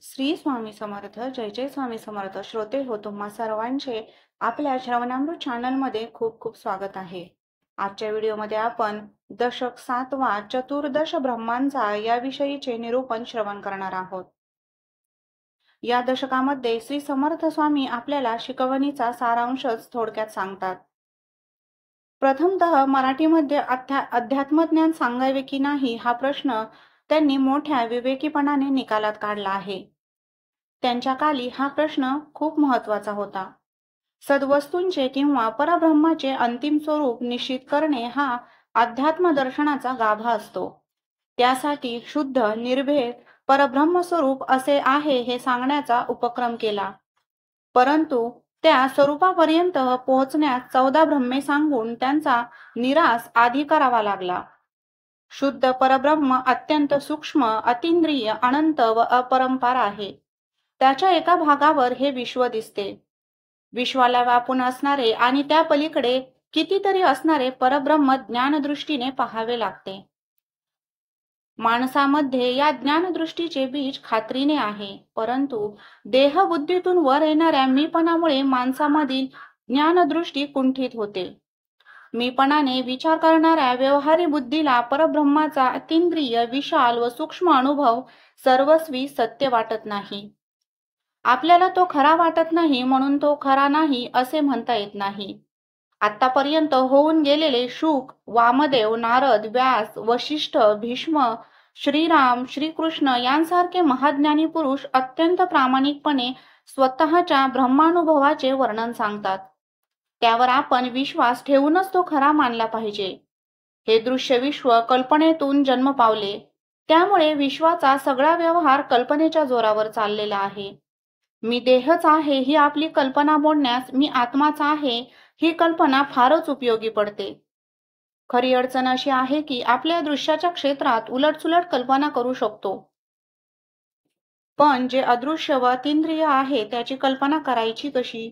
श्री स्वामी समर्थ. जय जय स्वामी समर्थ. श्रोते हो, तुम्हा सर्वांचे आपल्या श्रवणामृत चॅनलमध्ये खूप खूप स्वागत आहे. आजच्या व्हिडिओमध्ये आपण दशक 7वा चतुर्दश ब्रह्मांचा याविषयीचे निरूपण श्रवण करणार आहोत. या दशकामध्ये श्री समर्थ स्वामी आपल्याला शिकवणीचा सारांशच थोडक्यात सांगतात. प्रथमतः मराठीमध्ये अध्यात्मज्ञान सांगावे की नाही हा प्रश्न त्यांनी मोठ्या विवेकीपणाने निकालात काढला आहे. त्यांच्या काली हा प्रश्न खूप महत्वाचा होता. सद्वस्तूंचे किंवा परब्रह्माचे अंतिम स्वरूप निश्चित करणे हा अध्यात्म दर्शनाचा गाभा असतो. त्यासाठी शुद्ध निर्भेद परब्रह्म स्वरूप असे आहे हे सांगण्याचा उपक्रम केला. परंतु त्या स्वरूपापर्यंत पोहोचण्यास 14 ब्रह्मे सांगून त्यांचा निराश आधी करावा लागला. शुद्ध परब्रह्म अत्यंत सूक्ष्म, अतींद्रिय, अनंत व अपरंपार आहे. त्याच्या एका भागावर हे विश्व दिसते. विश्वाला व्यापून असणारे आणि त्या पलीकडे कितीतरी असणारे परब्रह्म ज्ञानदृष्टीने पाहावे लागते. माणसामध्ये या ज्ञानदृष्टीचे बीज खात्रीने आहे, परंतु देहबुद्धीतून वर येणाऱ्या मीपणामुळे माणसामधील ज्ञानदृष्टी कुंठित होते. मीपणाने विचार करणाऱ्या व्यवहारी बुद्धीला परब्रह्माचा अतींद्रिय, विशाल व सूक्ष्म अनुभव सर्वस्वी सत्य वाटत नाही. आपल्याला तो खरा वाटत नाही म्हणून तो खरा नाही असे म्हणता येत नाही. आतापर्यंत होऊन गेलेले शुक, वामदेव, नारद, व्यास, वशिष्ठ, भीष्म, श्रीराम, श्रीकृष्ण यांसारखे महाज्ञानी पुरुष अत्यंत प्रामाणिकपणे स्वतःच्या ब्रह्मानुभवाचे वर्णन सांगतात. त्यावर आपण विश्वास ठेवूनच तो खरा मानला पाहिजे. हे दृश्य विश्व कल्पनेतून जन्म पावले, त्यामुळे विश्वाचा सगळा व्यवहार कल्पनेच्या जोरावर चाललेला आहे. मी देहच आहे ही आपली कल्पना मोडण्यास मी आत्माच आहे ही कल्पना फारच उपयोगी पडते. खरी अडचण अशी आहे की आपल्या दृश्याच्या क्षेत्रात उलटसुलट कल्पना करू शकतो, पण जे अदृश्य व अतींद्रिय आहे त्याची कल्पना करायची कशी?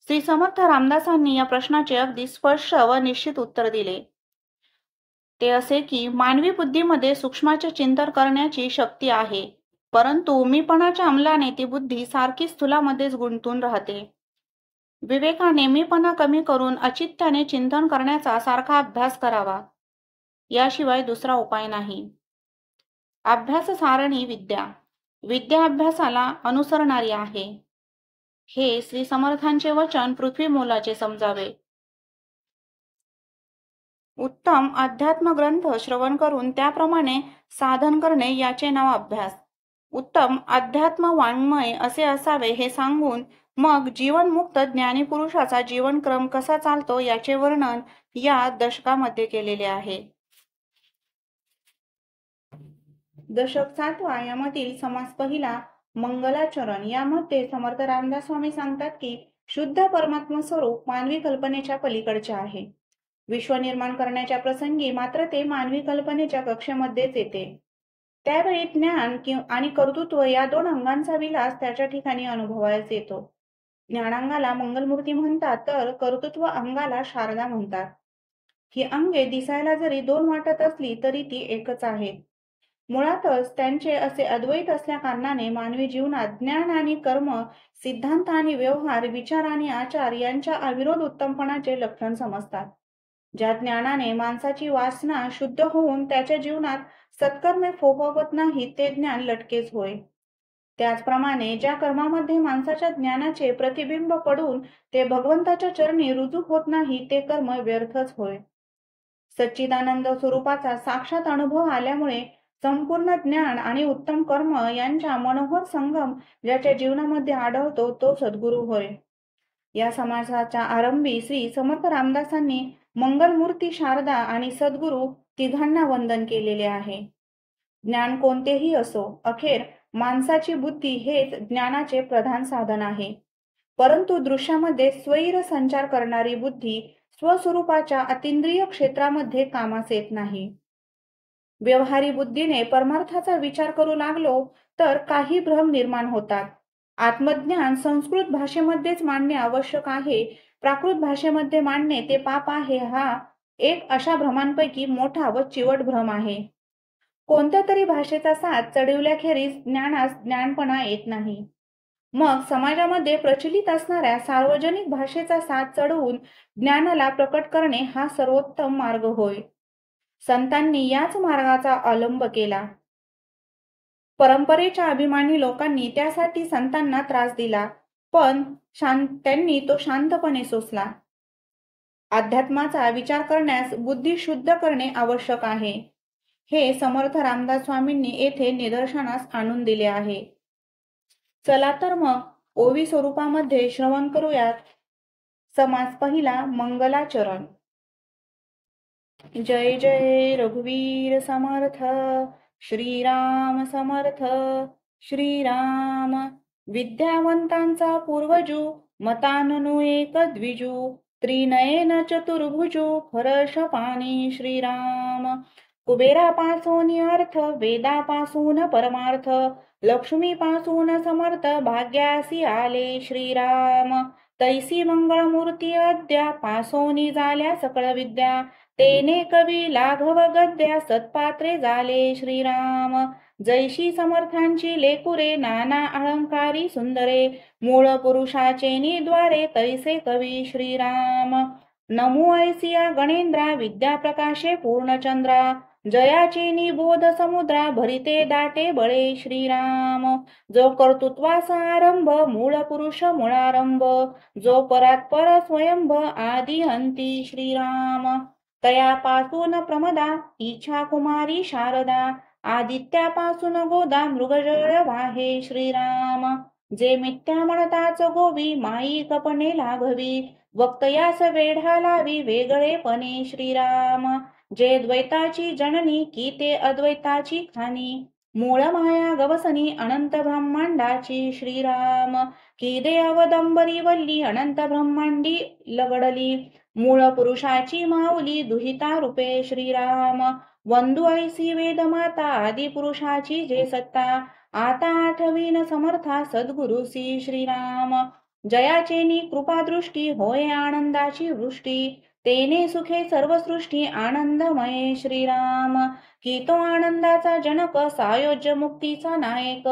श्री समर्थ रामदासांनी या प्रश्नाचे अगदी स्पष्ट व निश्चित उत्तर दिले. ते असे की मानवी बुद्धीमध्ये सूक्ष्माचे चिंतन करण्याची शक्ती आहे, परंतु मीपणाच्या अंमलाने ती बुद्धी सारखी स्थूलामध्येच गुंतून राहते. विवेकाने मीपणा कमी करून अचित्याने चिंतन करण्याचा सारखा अभ्यास करावा, याशिवाय दुसरा उपाय नाही. अभ्यास सारणी विद्या, विद्या अभ्यासाला अनुसरणारी आहे. हे श्री समर्थांचे वचन पृथ्वी मोलाचे समजावे. उत्तम अध्यात्म ग्रंथ श्रवण करून त्याप्रमाणे साधन करणे याचे नाव अभ्यास. उत्तम अध्यात्म वाङ्मय असे असावे हे सांगून मग जीवनमुक्त ज्ञानी पुरुषाचा जीवनक्रम कसा चालतो याचे वर्णन या दशकामध्ये केलेले आहे. दशक 7वा यामधील समास पहिला मंगलाचरण यामध्ये समर्थ रामदास स्वामी सांगतात की शुद्ध परमात्मा स्वरूप मानवी कल्पनेच्या पलीकडचे आहे. विश्व निर्माण करण्याच्या प्रसंगी मात्र ते मानवी कल्पनेच्या कक्षेमध्येच येते. त्यावेळी ज्ञान आणि कर्तृत्व या दोन अंगांचा विलास त्याच्या ठिकाणी अनुभवायला येतो. ज्ञानांगाला मंगलमूर्ती म्हणतात तर कर्तृत्व अंगाला शारदा म्हणतात. ही अंगे दिसायला जरी दोन वाटत असली तरी ती एकच आहेत. मुळातच त्यांचे असे अद्वैत असल्या कारणाने मानवी जीवनात ज्ञान आणि कर्म, सिद्धांत आणि व्यवहार, विचार आणि आचार यांच्या अविरोध उत्तमपणाचे लक्षण समजतात. ज्या ज्ञानाने माणसाची वासना शुद्ध होऊन त्याच्या जीवनात सत्कर्मे फोफवत नाही ते ज्ञान लटकेच होय. त्याचप्रमाणे ज्या कर्मामध्ये माणसाच्या ज्ञानाचे प्रतिबिंब पडून ते भगवंताच्या चरणी रुजू होत नाही ते कर्म व्यर्थच होय. सच्चिदानंद स्वरूपाचा साक्षात अनुभव आल्यामुळे संपूर्ण ज्ञान आणि उत्तम कर्म यांचा मनोहर संगम ज्याच्या जीवनामध्ये आढळतो तो सद्गुरू होय. या समासाच्या आरंभी श्री समर्थ रामदासांनी मंगलमूर्ती, शारदा आणि सद्गुरू तिघांना वंदन केलेले आहे. ज्ञान कोणतेही असो, अखेर माणसाची बुद्धी हेच ज्ञानाचे प्रधान साधन आहे. परंतु दृश्यामध्ये स्वैर संचार करणारी बुद्धी स्वस्वरूपाच्या अतींद्रिय क्षेत्रामध्ये कामास येत नाही. व्यवहारी बुद्धीने परमार्थाचा विचार करू लागलो तर काही भ्रम निर्माण होतात. आत्मज्ञान संस्कृत भाषेमध्येच मांडणे आवश्यक आहे, प्राकृत भाषेमध्ये मांडणे ते पाप आहे, हा एक अशा भ्रमांपैकी मोठा व चिवट भ्रम आहे. कोणत्या तरी भाषेचा साथ चढविल्याखेरीज ज्ञानास ज्ञानपणा येत नाही. मग समाजामध्ये प्रचलित असणाऱ्या सार्वजनिक भाषेचा साथ चढवून ज्ञानाला प्रकट करणे हा सर्वोत्तम मार्ग होय. संतांनी याच मार्गाचा अवलंब केला. परंपरेच्या अभिमानी लोकांनी त्यासाठी संतांना त्रास दिला, पण त्यांनी तो शांतपणे सोसला. अध्यात्माचा विचार करण्यास बुद्धी शुद्ध करणे आवश्यक आहे, हे समर्थ रामदास स्वामींनी येथे निदर्शनास आणून दिले आहे. चला तर मग ओवी स्वरूपामध्ये श्रवण करूयात. समास पहिला, मंगलाचरण. जय जय रघुवीर समर्थ, श्रीराम समर्थ. श्रीराम विद्यावंतांचा पूर्वजू, मताननु एक द्विजू, त्रिनयन चतुर्भुजू, फरश पाणी श्रीराम. कुबेरापासून अर्थ, वेदापासून परमार्थ, लक्ष्मीपासून समर्थ, भाग्यासी आले श्रीराम. तैसी मंगळमूर्ती अद्या, पासोनी झाल्या सकळ विद्या, तेने कवी लाघव गद्या, सत्पात्रे झाले श्रीराम. जैशी समर्थांची लेकुरे, नाना अलंकारी सुंदरे, मूळ पुरुषाचे निद्वारे, तैसे कवी श्रीराम. नमो ऐसिया गणेंद्रा, विद्या प्रकाशे पूर्णचंद्रा, जयाचे निबोध समुद्रा, भरिते दाटे बळे श्रीराम. जो कर्तृत्वाचा आरंभ, मूळ पुरुष मुळारंभ, जो परात्पर स्वयंभ, आदी अंती श्रीराम. तयापासून प्रमदा, इच्छा कुमारी शारदा, आदित्यापासून गोदा, मृगजळ वाहे श्रीराम. जे मिथ्या म्हणताच गोवी, माई कपणे लाघवी, वक्तयास वेढा लावी, वेगळेपणे श्रीराम. जे द्वैताची जननी, की ते अद्वैताची खानी, मूळ माया गवसनी, अनंत ब्रह्मांडाची श्रीराम. की दे अवदंबरी वल्ली, अनंत ब्रह्मांडी लगडली, मूळ पुरुषाची माऊली, दुहिता रूपे श्रीराम. वंदू ऐसी वेदमाता, आदी पुरुषाची जे सत्ता, आता आठवीन समर्था, सद्गुरुसी श्रीराम. जयाचेनी कृपादृष्टी, होय आनंदाची वृष्टी, तेने सुखे सर्व सृष्टी, आनंदमय श्रीराम. की तो आनंदाचा जनक, सायोज्य मुक्तीचा नायक,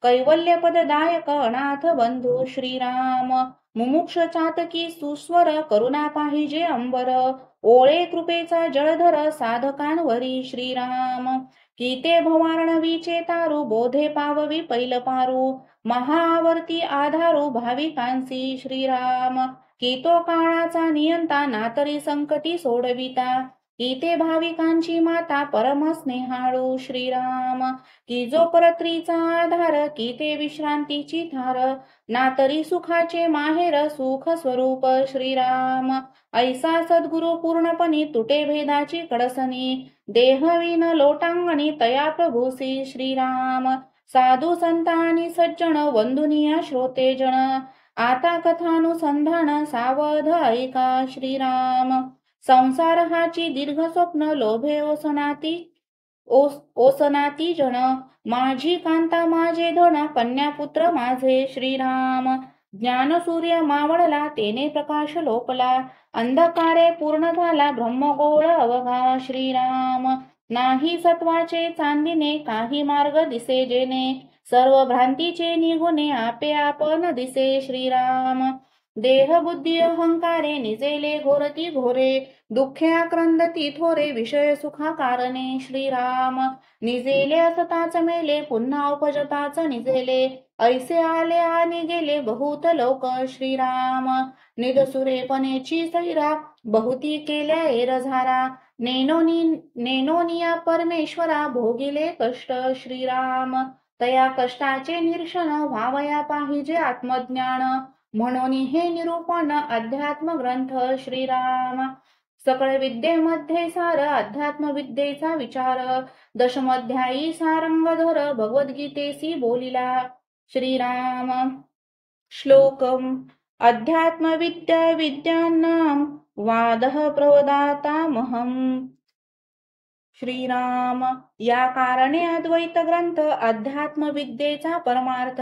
कैवल्य पददायक, अनाथ बंधू श्रीराम. मुमुक्ष चातकी सुस्वर, करुणा पाहिजे अंबर, ओळे कृपेचा जळधर, साधकांवरी श्रीराम. की ते भवार्णवीचे तारू, बोधे पाववी पैल पारू, महावर्ती आधारू, भाविकांसी श्रीराम. की तो काळाचा नियंता, नातरी संकटी सोडविता, की ते भाविकांची माता, परम स्नेहाळू श्रीराम. की जो परत्रीचा आधार, की ते विश्रांतीची थार, नातरी सुखाचे माहेर, सुख स्वरूप श्रीराम. ऐसा सद्गुरु पूर्णपणी, तुटे भेदाची कडसनी, देहवीन लोटांगणी, तया प्रभूसी श्रीराम. साधू संतानी सज्जन, वंदुनिया श्रोतेजन, आता कथानुसंधान, सावध ऐका श्रीराम. संसार हाची दीर्घ स्वप्न, लोभे ओसनाती जन, माझी कांता माझे धन, कन्यापुत्र माझे श्रीराम. ज्ञान सूर्य मावळला, तेने प्रकाश लोपला, अंधकारे पूर्ण झाला, ब्रह्मगोळ अवघा श्रीराम. नाही सत्वाचे चांदिने, काही मार्ग दिसे जेणे, सर्व भ्रांतीचे निगुणे, आपे आपण दिसे श्रीराम. देह बुद्धी अहंकारे, निजेले घोरती घोरे, दुःखे आक्रंदती थोरे, विषय सुखा कारणे श्रीराम. निजेले असताच मेले, पुन्हा उपजताच निजेले, ऐसे आले आणि गेले, बहुत लोक श्रीराम. निदसुरेपणेची सैरा, बहुती केल्या एरझारा, नेनोनिया परमेश्वरा, भोगिले कष्ट श्रीराम. तया कष्टाचे निरसन, व्हावया पाहिजे आत्मज्ञान, म्हणून हे निरूपण, अध्यात्म ग्रंथ श्रीराम. सकळ विद्येमध्ये सार, अध्यात्म विद्येचा विचार, दशमध्यायी सारंगधर, भगवद्गीतेसी बोलिला श्रीराम. श्लोकम. अध्यात्म विद्या विद्यानां, वादः प्रवदातामहम्. श्रीराम या कारणे अद्वैत ग्रंथ अध्यात्म विद्येचा परमार्थ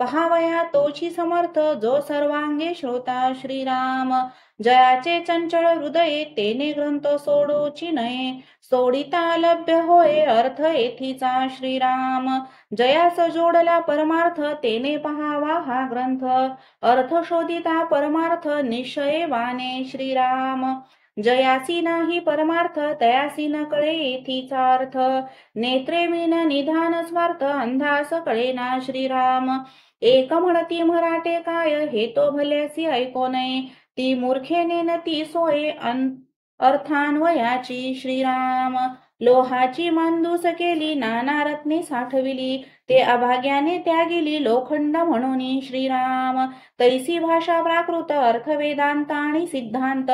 पहावया तोची समर्थ जो सर्वांगे श्रोता श्रीराम जयाचे चंचल हृदये तेने ग्रंथ सोडोची नये सोडिता लभ्य होय अर्थ येथीचा श्रीराम जयास जोडला परमार्थ तेने पहावा हा ग्रंथ अर्थ शोधिता परमार्थ निश्चये वाने श्रीराम जयासी नाही परमार्थ तयासी न कळे येथीचा अर्थ नेत्रे विन निधान स्वार्थ अंधास कळेना श्रीराम एक म्हणती मराठे काय हे तो भल्यासी ऐको नये ती मूर्खेने न ती सोये अर्थान्वयाची श्रीराम लोहाची मांदूस केली नाना रत्ने साठविली ते अभाग्याने त्यागिली लोखंड म्हणून श्रीराम तैसी भाषा प्राकृत अर्थ वेदांत आणि सिद्धांत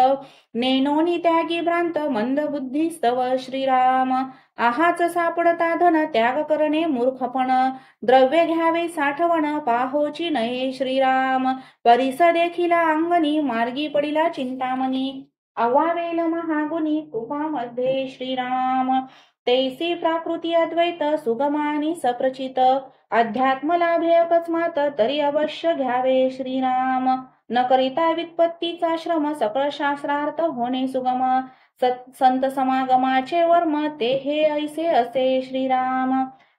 नेनोनी त्यागी भ्रांत मंद बुद्धी स्तव श्रीराम आहाच सापडता धन त्याग करणे मूर्खपण द्रव्य घ्यावे साठवण पाहोची नये श्रीराम परिस देखिला अंगणी मार्गी पडिला चिंतामणी अवावेल महागुणी कृपामध्ये श्रीराम तैसी प्राकृती अद्वैत सुगमानी सप्रचित अध्यात्म लाभे अकस्मात तरी अवश्य घ्यावे श्रीराम न करिता व्युत्पत्तीचा श्रम सकळ शास्त्रार्थ होणे सुगम संत समागमाचे वर्म ते हे ऐसे असे श्रीराम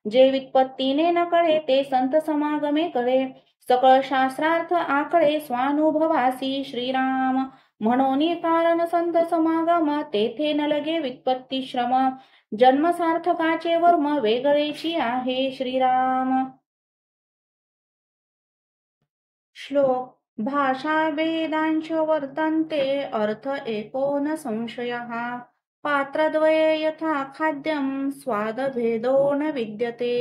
जे व्युत्पत्तीने न कळे ते संत समागमे कळे सकळ शास्त्रार्थ आकळे स्वानुभवासी श्रीराम म्हणून कारण संत समागम तेथे न लगे व्युत्पत्ती श्रम जन्म सार्थकाचे वर्म वेगळेची आहे श्रीराम श्लोक भाषा वेदांश वर्तन्ते अर्थ एको न संशयः पात्रद्वये यथा खाद्यं स्वादभेदो न विद्यते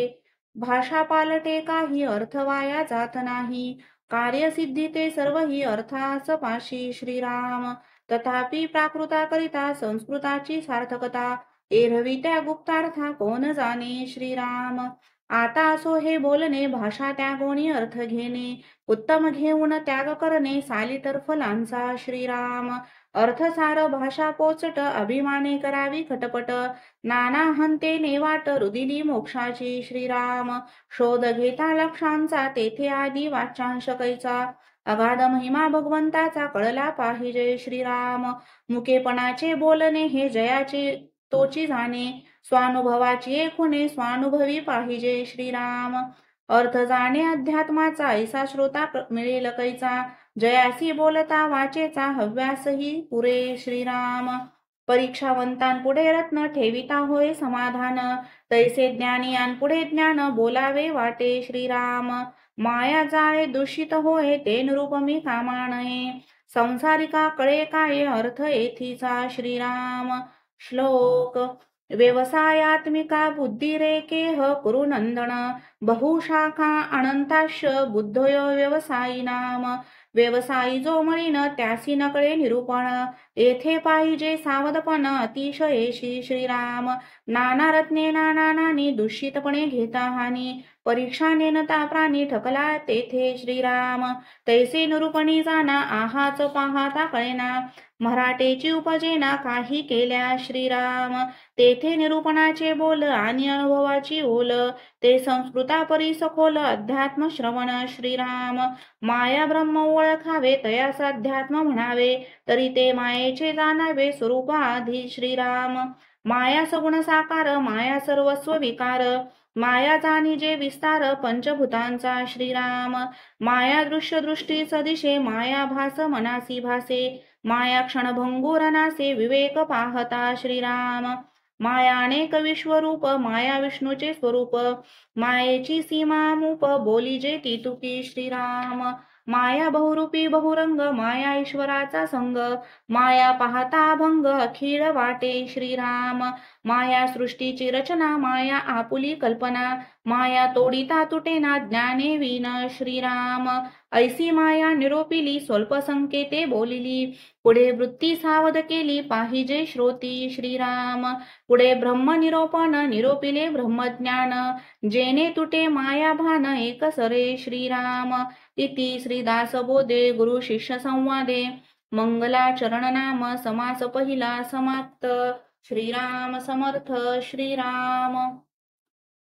भाषा पालटे काही अर्थ वाया जात नाही कार्यसिद्धी ते सर्वही अर्थास पाशी श्रीराम तथापि प्राकृताकरिता संस्कृताची सार्थकता एरवी त्या गुप्तार्था कोण जाणे श्रीराम आता असो हे बोलणे भाषा त्यागोनी अर्थ घेणे उत्तम घेऊन त्याग करणे सालितर फलांचा श्रीराम अर्थसार भाषा पोचट अभिमाने करावी खटपट नाना हंते नेवाट रुदिली मोक्षाची श्रीराम शोध घेता लक्षांचा तेथे आदी वाचांश कैचा अगाध महिमा भगवंताचा कळला पाहिजे श्रीराम मुकेपणाचे बोलणे हे जयाचे तोची जाणे स्वानुभवाची एकुणे स्वानुभवी पाहिजे श्रीराम अर्थ जाणे अध्यात्माचा ऐसा श्रोता मिळेल कैचा जयासी बोलता वाचेचा हव्यासही पुरे श्रीराम परीक्षावंतांपुढे रत्न ठेविता होय समाधान तैसे ज्ञानियांपुढे ज्ञान बोलावे वाटे श्रीराम माया जाळे दूषित होय ते निरूपमी कामानये संसारिका कळे काय अर्थ येथीचा श्रीराम श्लोक व्यवसायात्मिका बुद्धिरेकेह कुरु नंदन बहुशाखा अनंताश बुद्धयो व्यवसायिनाम व्यवसायी जो म्हणीन त्यासी नकळे निरूपण येथे पाहिजे सावधपण अतिशयेशी श्रीराम नाना रत्ने नाना नानी दूषितपणे घेता हानी परीक्षा नेनता प्राणी ठकला तेथे श्रीराम तैसे निरूपणी जाना आहाच पाहता कळेना मराठेची उपजेना काही केल्या श्रीराम तेथे निरूपणाचे बोल आणि अनुभवाची ओल ते संस्कृतापरी सखोल अध्यात्म श्रवण श्रीराम माया ब्रह्म ओळखावे तयास अध्यात्म म्हणावे तरी ते मायेचे जाणावे स्वरूप आधी श्रीराम माया सगुण साकार माया सर्वस्व विकार माया जाणी जे विस्तार पंचभूतांचा श्रीराम माया दृश्य दृष्टी सदिशे माया भास मनासी भासे माया क्षणभंगुरनासे विवेक पाहता श्रीराम माया अनेक विश्वरूप माया विष्णूचे स्वरूप मायेची सीमामूप बोली जे तितुकी श्रीराम माया बहुरूपी बहुरंग माया ईश्वराचा संग माया पाहता भंग अखिळ वाटे श्रीराम माया सृष्टीची रचना माया आपुली कल्पना माया तोडिता तुटेना ज्ञाने विन श्रीराम ऐसी माया निरोपिली स्वल्प संकेते बोलिली पुढे वृत्ती सावध केली पाहिजे श्रोती श्रीराम पुढे ब्रह्म निरोपण निरोपिले ब्रह्मज्ञान जेने तुटे माया भान एकसरे श्रीराम इति श्रीदासबोधे गुरु शिष्य संवादे मंगलाचरण नाम समास पहिला समाप्त श्रीराम समर्थ श्रीराम